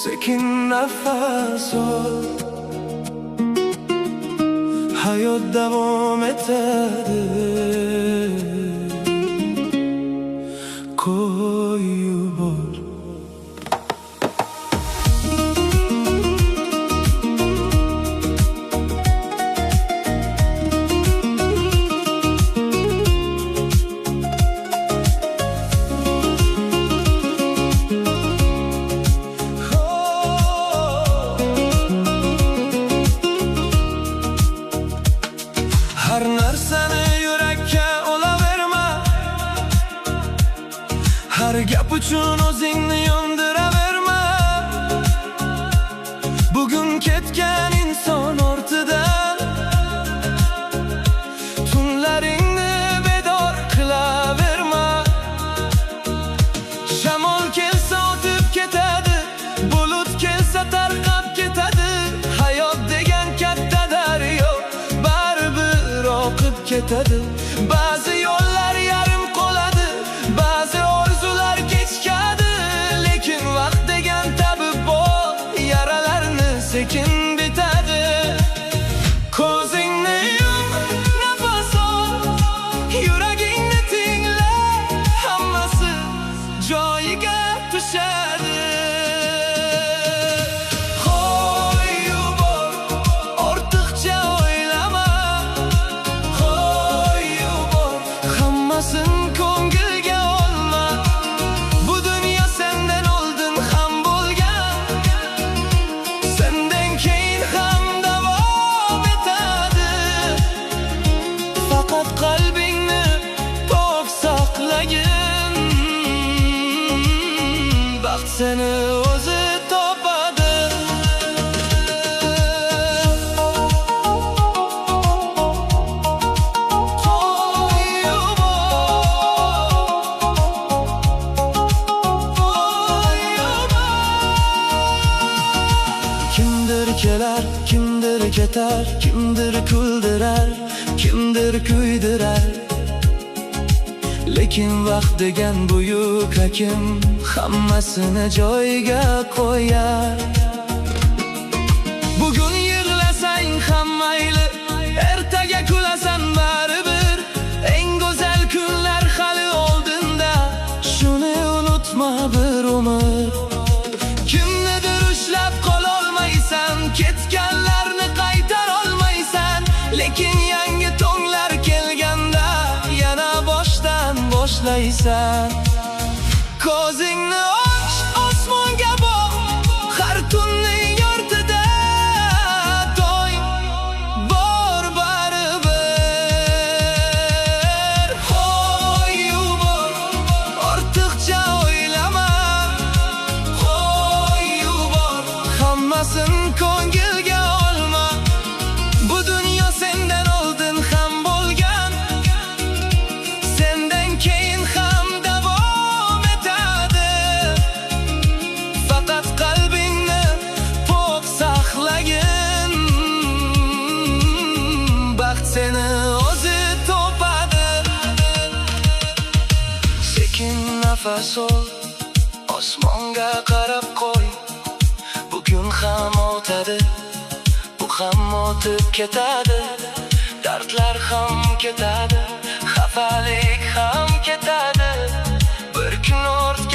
sekin nafas ol. Hayot davom etadi, qo'y yubor. Har narsani yurakka olaverma, har gap uchun o'zingni yondiraverma. Bugun ketgan inson ortidan tunlaringni bedor qilaverma. Shamol kelsa o'tib ketadi, bulut kelsa tarqab ketadi. Hayot degan katta daryo baribir oqib ketadi. Ba'zi yo'llar yarim qoladi, ba'zi orzular kechikadi. Lekin vaqt degan tabib bor, yaralarni sekin bitadi. Ko'zingni yum, nafas ol, yuragingni tingla, hammasi joyiga tushadi. Ko'ngilga olma, bu dunyo sendan oldin ham bo'lgan, sendan keyin ham davom etadi. Faqat qalbingni pok saqlagin, baxt seni o'zi topadi. Kimdir kelar, kimdir ketar, kimdir kuldirar, kimdir kuydirar. Lekin vaqt degan buyuk hakim hammasini joyiga qo'yar. Bugun yig'lasang ham mayli, ertaga kulasan baribir. Eng go'zal kunlar hali oldinda, shuni unutma bir umr. Kimnidir ushlab qololmaysan, ketganlarni qaytarolmaysan. Lekin yangi tonglar kelganda yana boshdan boshlaysan. Ko'zingni och, osmonga boq, har tunning ortida to'y bor baribir. Qo'y yubor, ortiqcha o'ylama. Qo'y yubor, hammasin ko'ngilga olma. Bu dunyo sendan oldin ham bo'lgan, sendan keyin ham davom etadi. Faqat qalbingni pok saqlagin, baxt seni o'zi topadi. Sekin nafas ol, osmonga qarab qo'y. Bugun ham o'tadi, bu ham o'tib ketadi. Dardlar ham ketadi, xafalik ham ketadi. Bir kun ortga